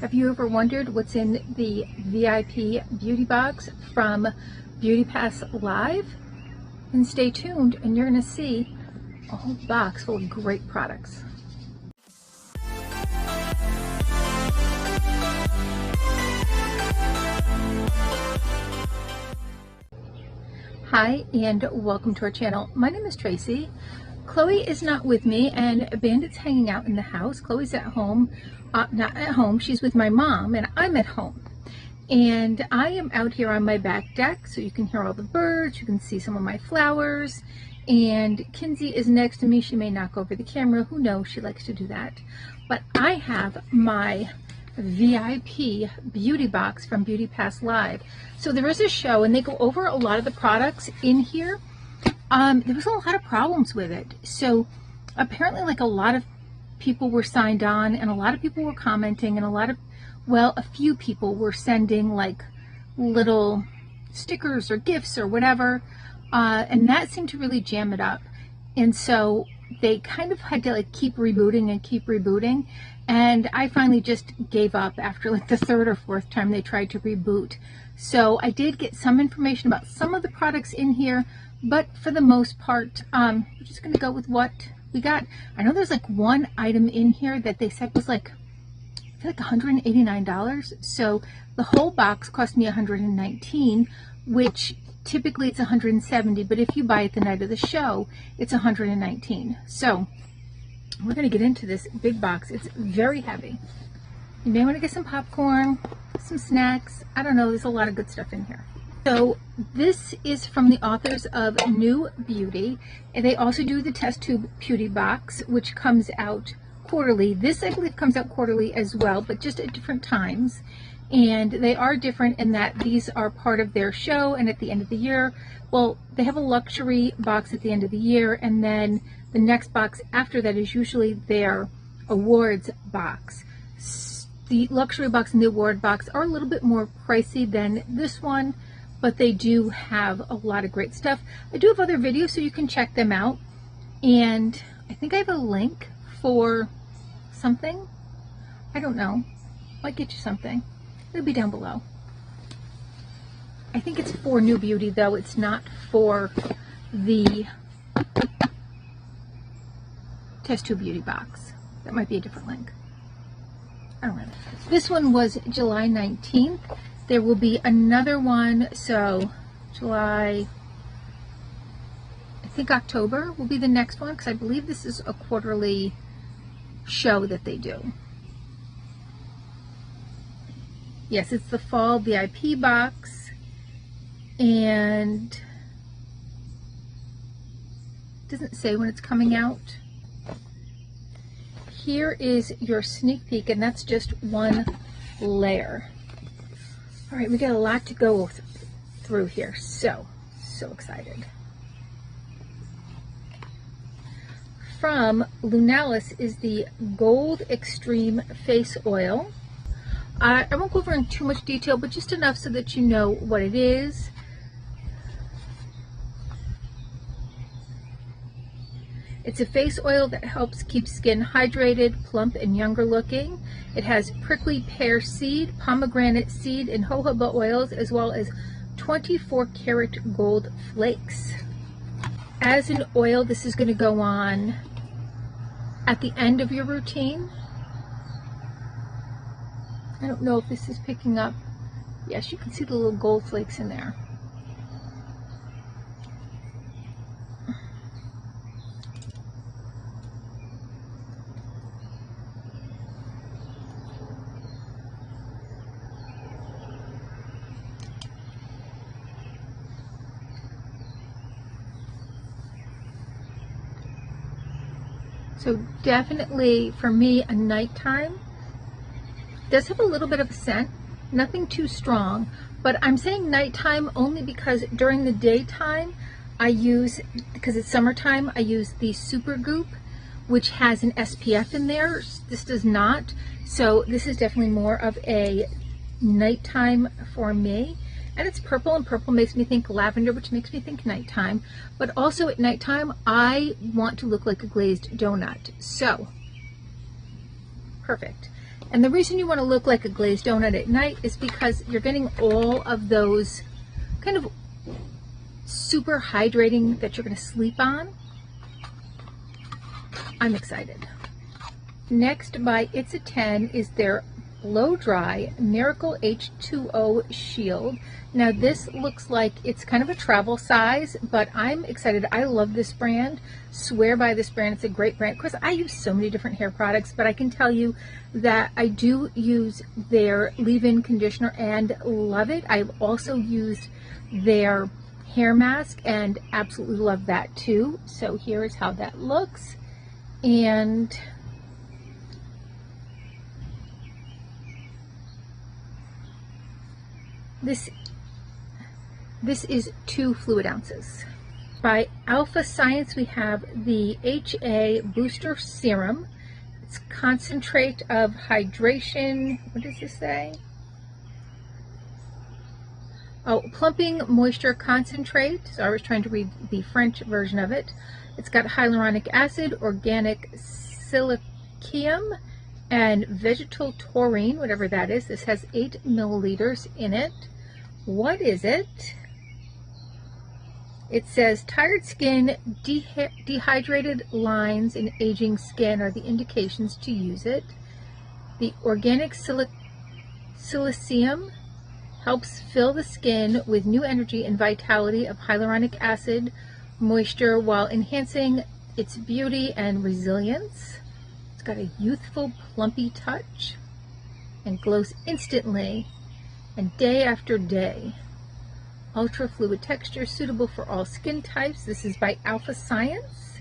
Have you ever wondered what's in the VIP beauty box from Beauty Pass Live? And stay tuned and you're going to see a whole box full of great products. Hi and welcome to our channel. My name is Tracy. Chloe is not with me and Bandit's hanging out in the house. Chloe's at home, not at home, she's with my mom and I'm at home. And I am out here on my back deck so you can hear all the birds, you can see some of my flowers. And Kinsey is next to me. She may knock over the camera, who knows, she likes to do that. But I have my VIP beauty box from Beauty Pass Live. So there is a show and they go over a lot of the products in here. There was a lot of problems with it. So apparently like a lot of people were signed on and a lot of people were commenting and a few people were sending like little stickers or gifts or whatever. And that seemed to really jam it up. And so they kind of had to like keep rebooting. And I finally just gave up after like the third or fourth time they tried to reboot. So I did get some information about some of the products in here, but for the most part, we're just going to go with what we got. I know there's like one item in here that they said was like, I feel like $189. So the whole box cost me $119, which typically it's $170, but if you buy it the night of the show, it's $119. So we're going to get into this big box. It's very heavy. You may want to get some popcorn, some snacks. I don't know, there's a lot of good stuff in here. So this is from the authors of New Beauty, and they also do the test tube beauty box, which comes out quarterly. This I believe comes out quarterly as well, but just at different times. And they are different in that these are part of their show, and at the end of the year, well, they have a luxury box at the end of the year, and then the next box after that is usually their awards box. The luxury box and the award box are a little bit more pricey than this one, but they do have a lot of great stuff. I do have other videos so you can check them out, and I think I have a link for something. I don't know. Might get you something. It'll be down below. I think it's for New Beauty though. It's not for the Test Tube Beauty box. That might be a different link. I don't know. This one was July 19th. There will be another one, so July, I think October will be the next one, because I believe this is a quarterly show that they do. Yes, it's the fall VIP box, and it doesn't say when it's coming out. Here is your sneak peek, and that's just one layer. All right, we got a lot to go through here, so excited. From Lunalis is the Gold Extreme Face Oil. I won't go over in too much detail, but just enough so that you know what it is. It's a face oil that helps keep skin hydrated, plump, and younger looking. It has prickly pear seed, pomegranate seed, and jojoba oils, as well as 24 karat gold flakes. As an oil, this is going to go on at the end of your routine. I don't know if this is picking up. Yes, you can see the little gold flakes in there. So definitely for me, a nighttime. Does have a little bit of a scent, nothing too strong, but I'm saying nighttime only because during the daytime I use, because it's summertime, I use the Super Goop, which has an SPF in there. This does not, so this is definitely more of a nighttime for me. And it's purple, and purple makes me think lavender, which makes me think nighttime. But also at nighttime, I want to look like a glazed donut. So, perfect. And the reason you want to look like a glazed donut at night is because you're getting all of those kind of super hydrating that you're going to sleep on. I'm excited. Next by It's a 10 is their Blow Dry Miracle H2O Shield. Now this looks like it's kind of a travel size, but I'm excited. I love this brand. Swear by this brand. It's a great brand. Of course, I use so many different hair products, but I can tell you that I do use their leave-in conditioner and love it. I've also used their hair mask and absolutely love that too. So here is how that looks. And this is 2 fluid ounces. By Alpha Science, we have the HA Booster Serum. It's concentrate of hydration. What does this say? Oh, plumping moisture concentrate. So I was trying to read the French version of it. It's got hyaluronic acid, organic silicium, and vegetal taurine, whatever that is. This has 8 milliliters in it. What is it? It says tired skin, dehydrated lines, and aging skin are the indications to use it. The organic silicium helps fill the skin with new energy and vitality of hyaluronic acid moisture while enhancing its beauty and resilience. It's got a youthful, plumpy touch and glows instantly and day after day. Ultra fluid texture suitable for all skin types. This is by Alpha Science.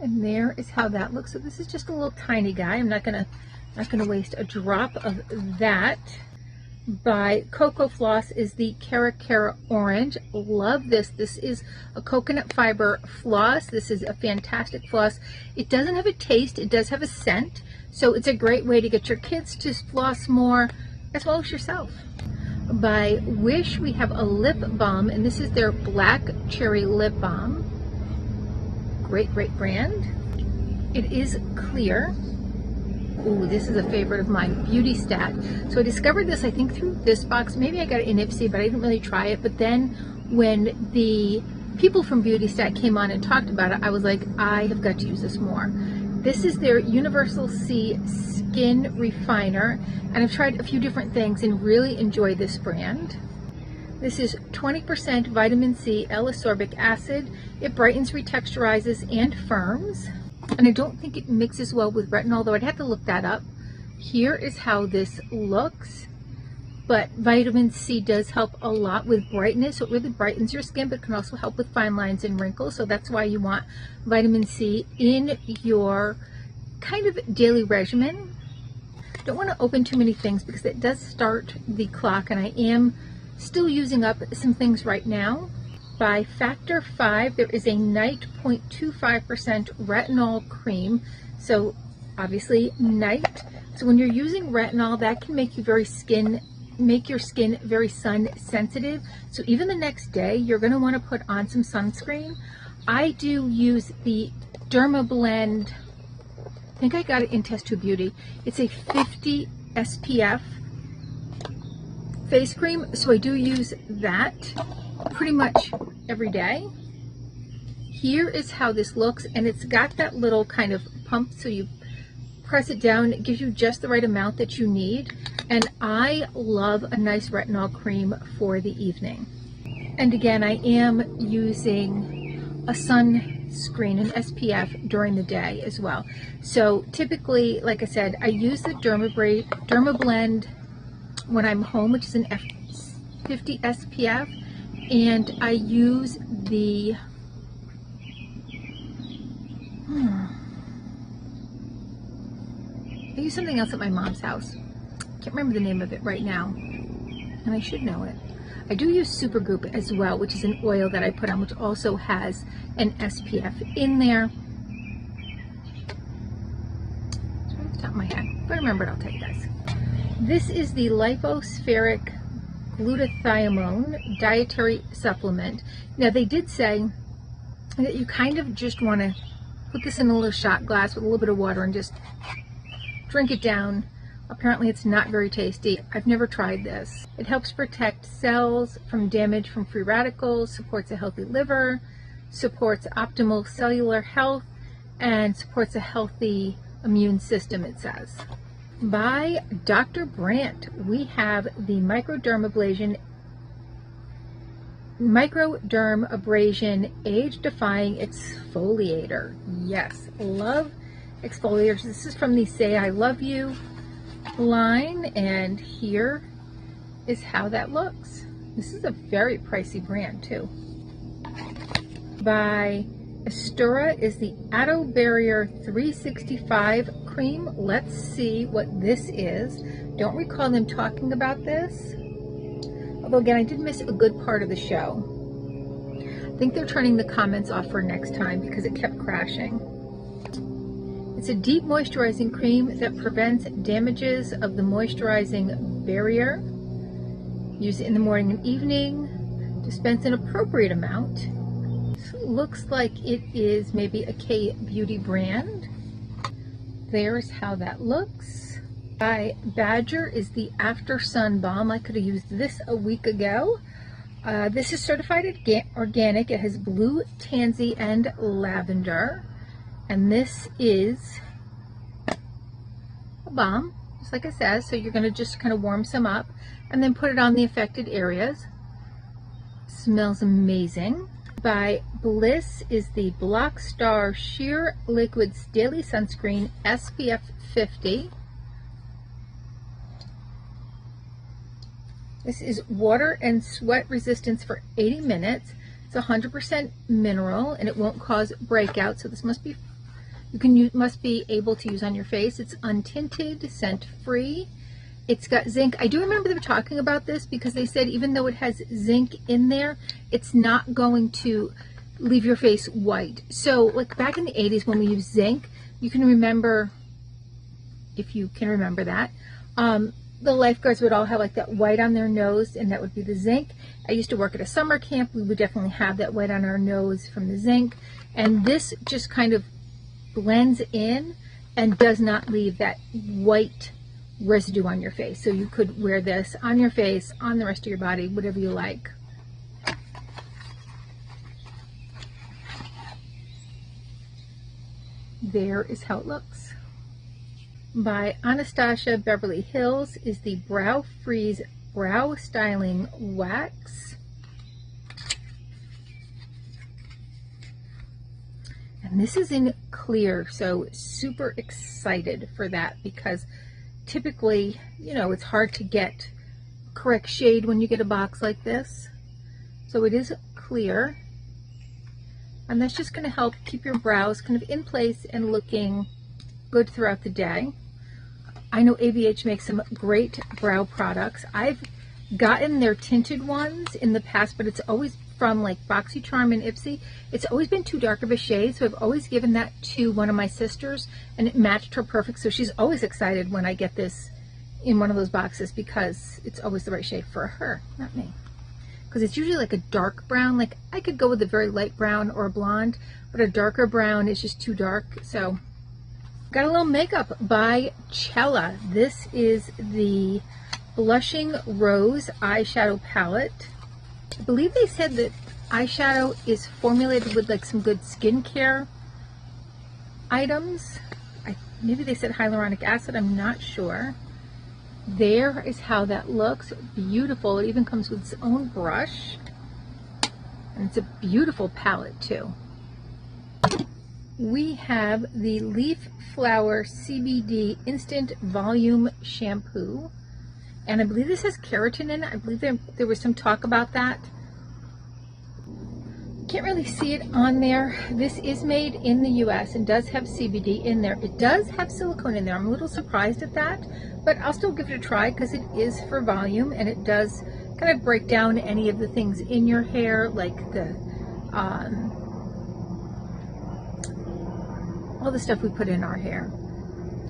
And there is how that looks. So this is just a little tiny guy. I'm not gonna waste a drop of that. By Cocoa Floss is the Cara Cara Orange. Love this. This is a coconut fiber floss. This is a fantastic floss. It doesn't have a taste. It does have a scent. So it's a great way to get your kids to floss more as well as yourself. By Wish, we have a lip balm, and this is their Black Cherry Lip Balm. Great, great brand. It is clear. Ooh, this is a favorite of mine, Beauty Stat. So I discovered this, I think, through this box. Maybe I got it in Ipsy, but I didn't really try it. But then when the people from Beauty Stat came on and talked about it, I was like, I have got to use this more. This is their Universal C Skin Refiner, and I've tried a few different things and really enjoy this brand. This is 20% vitamin C L-ascorbic acid. It brightens, retexturizes, and firms. And I don't think it mixes well with retinol, though I'd have to look that up. Here is how this looks. But vitamin C does help a lot with brightness. So it really brightens your skin, but can also help with fine lines and wrinkles. So that's why you want vitamin C in your kind of daily regimen. Don't want to open too many things because it does start the clock, and I am still using up some things right now. By Factor 5, there is a night 0.25% retinol cream. So obviously night. So when you're using retinol, that can make your skin very sun sensitive. So even the next day, you're going to want to put on some sunscreen. I do use the Dermablend. I think I got it in Test Tube Beauty. It's a 50 SPF face cream, so I do use that pretty much every day. Here is how this looks, and it's got that little kind of pump, so you press it down. It gives you just the right amount that you need, and I love a nice retinol cream for the evening. And again, I am using a sunscreen, an SPF, during the day as well. So typically, like I said, I use the Dermablend when I'm home, which is an F50 SPF, and I use the I use something else at my mom's house. Can't remember the name of it right now, and I should know it. I do use Supergoop as well, which is an oil that I put on, which also has an SPF in there. It's right off the top of my head. If I remember it, I'll tell you guys. This is the Lipospheric Glutathione dietary supplement. Now, they did say that you kind of just want to put this in a little shot glass with a little bit of water and just drink it down. Apparently it's not very tasty. I've never tried this. It helps protect cells from damage from free radicals, supports a healthy liver, supports optimal cellular health, and supports a healthy immune system, it says. By Dr. Brandt, we have the Microderm Abrasion Age-Defying Exfoliator. Yes, love exfoliators. This is from the Say I Love You line, and here is how that looks. This is a very pricey brand too. By Astura is the Atto Barrier 365 cream. Let's see what this is. Don't recall them talking about this. Although again, I did miss a good part of the show. I think they're turning the comments off for next time because it kept crashing. It's a deep moisturizing cream that prevents damages of the moisturizing barrier. Use it in the morning and evening. Dispense an appropriate amount. Looks like it is maybe a K-beauty brand. There's how that looks. By Badger is the After Sun Balm. I could have used this a week ago. This is certified organic. It has blue tansy and lavender. And this is a balm, just like it says. So you're going to just kind of warm some up and then put it on the affected areas. Smells amazing. By Bliss is the Block Star Sheer Liquids Daily Sunscreen SPF 50. This is water and sweat resistance for 80 minutes. It's 100% mineral and it won't cause breakouts. So this must be must be able to use on your face. It's untinted, scent free. It's got zinc. I do remember them talking about this because they said even though it has zinc in there, it's not going to leave your face white. So like back in the 80s when we used zinc, you can remember, if you can remember that, the lifeguards would all have like that white on their nose, and that would be the zinc. I used to work at a summer camp. We would definitely have that white on our nose from the zinc. And this just kind of blends in and does not leave that white residue on your face. So you could wear this on your face, on the rest of your body, whatever you like. There is how it looks. By Anastasia Beverly Hills is the Brow Freeze Brow Styling Wax. And this is in clear, so super excited for that because typically, you know, it's hard to get correct shade when you get a box like this. So it is clear. And that's just going to help keep your brows kind of in place and looking good throughout the day. I know ABH makes some great brow products. I've gotten their tinted ones in the past, but it's always from like BoxyCharm and Ipsy. It's always been too dark of a shade, so I've always given that to one of my sisters and it matched her perfect. So she's always excited when I get this in one of those boxes because it's always the right shade for her, not me. Because it's usually like a dark brown. Like I could go with a very light brown or a blonde, but a darker brown is just too dark. So got a little makeup by Cella. This is the Blushing Rose eyeshadow palette. I believe they said that eyeshadow is formulated with like some good skincare items. Maybe they said hyaluronic acid, I'm not sure. There is how that looks. Beautiful. It even comes with its own brush. And it's a beautiful palette too. We have the Leaf Flower CBD Instant Volume Shampoo. And I believe this has keratin in it. I believe there was some talk about that. Can't really see it on there. This is made in the US and does have CBD in there. It does have silicone in there. I'm a little surprised at that, but I'll still give it a try because it is for volume and it does kind of break down any of the things in your hair, like the all the stuff we put in our hair.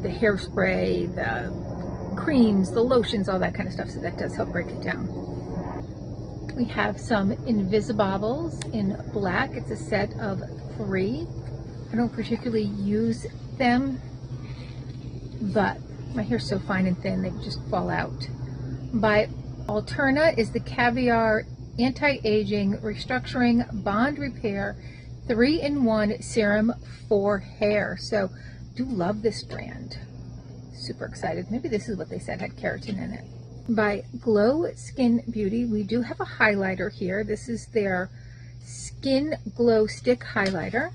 The hairspray, the creams, the lotions, all that kind of stuff. So that does help break it down. We have some Invisibobbles in black. It's a set of 3. I don't particularly use them, but My hair's so fine and thin, they just fall out. By Alterna is the Caviar Anti-Aging Restructuring Bond Repair 3-in-1 Serum for Hair. So, do love this brand. Super excited. Maybe this is what they said had keratin in it. By Glow Skin Beauty, we do have a highlighter here. This is their Skin Glow Stick Highlighter.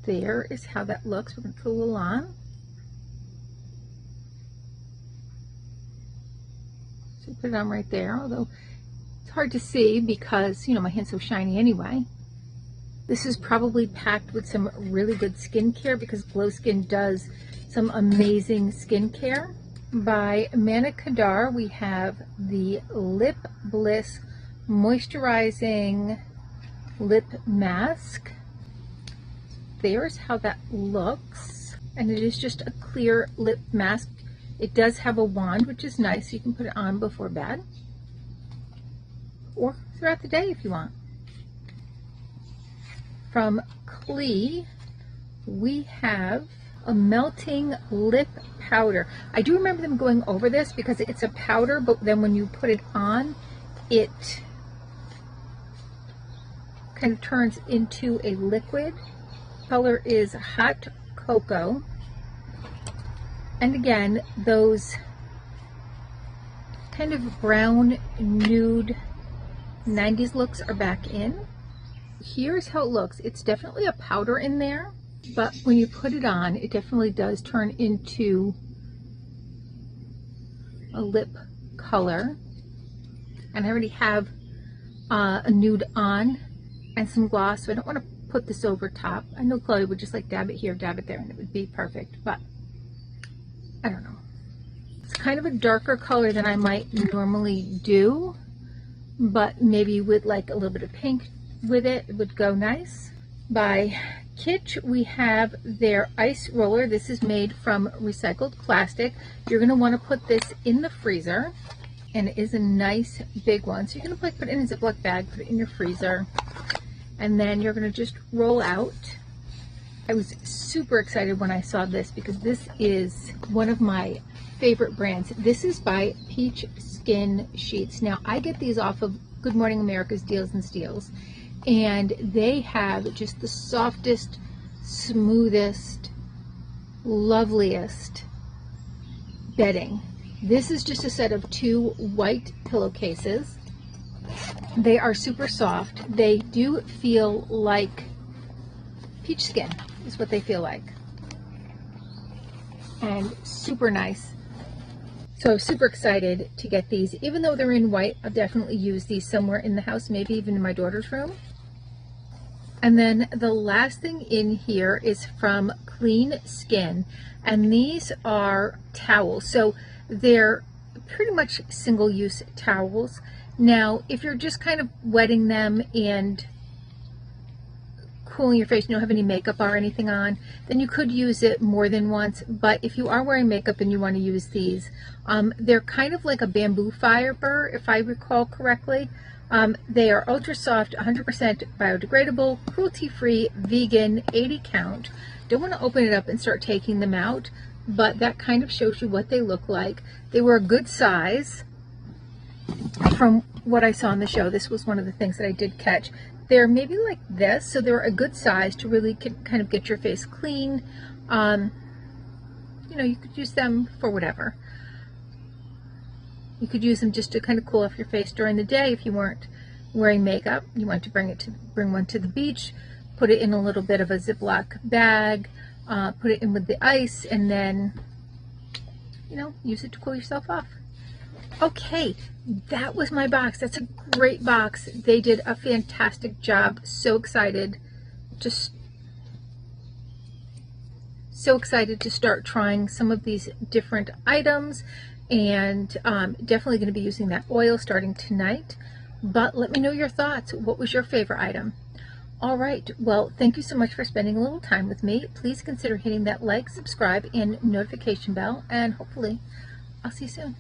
There is how that looks. We're going to put a little on. So put it on right there, although it's hard to see because, you know, my hand's so shiny anyway. This is probably packed with some really good skincare because Glow Skin does some amazing skincare. By Mana Kadar, we have the Lip Bliss Moisturizing Lip Mask. There's how that looks. And it is just a clear lip mask. It does have a wand, which is nice. You can put it on before bed or throughout the day if you want. From Klee, we have a melting lip powder. I do remember them going over this because it's a powder, but then when you put it on, it kind of turns into a liquid. Color is Hot Cocoa. And again, those kind of brown nude 90s looks are back in. Here's how it looks. It's definitely a powder in there, but when you put it on, it definitely does turn into a lip color. And I already have a nude on and some gloss, so I don't want to put this over top. I know Chloe would just like dab it here, dab it there, and it would be perfect, but I don't know. It's kind of a darker color than I might normally do, but maybe with like a little bit of pink with it, it would go nice. By Kitsch, we have their ice roller. This is made from recycled plastic. You're going to want to put this in the freezer, and it is a nice big one. So you're going to put it in a Ziploc bag, put it in your freezer, and then you're going to just roll out. I was super excited when I saw this because this is one of my favorite brands. This is by Peach Skin Sheets. Now, I get these off of Good Morning America's Deals and Steals, and they have just the softest, smoothest, loveliest bedding. This is just a set of 2 white pillowcases. They are super soft. They do feel like peach skin is what they feel like, and super nice. So super excited to get these. Even though they're in white, I'll definitely use these somewhere in the house, maybe even in my daughter's room. And then the last thing in here is from Clean Skin, and these are towels. So they're pretty much single-use towels. Now, if you're just kind of wetting them and cooling your face, you don't have any makeup or anything on, then you could use it more than once. But if you are wearing makeup and you want to use these, they're kind of like a bamboo fiber, if I recall correctly. They are ultra soft, 100% biodegradable, cruelty-free, vegan, 80 count. Don't want to open it up and start taking them out, but that kind of shows you what they look like. They were a good size. From what I saw on the show, this was one of the things that I did catch. They're maybe like this, so they're a good size to really kind of get your face clean. You know, you could use them for whatever. You could use them just to kind of cool off your face during the day if you weren't wearing makeup. You want to bring one to the beach, put it in a little bit of a Ziploc bag, put it in with the ice, and then, you know, use it to cool yourself off. Okay, that was my box. That's a great box. They did a fantastic job. So excited. Just so excited to start trying some of these different items, and definitely going to be using that oil starting tonight. But let me know your thoughts. What was your favorite item? All right, well, thank you so much for spending a little time with me. Please consider hitting that like, subscribe, and notification bell, and hopefully I'll see you soon.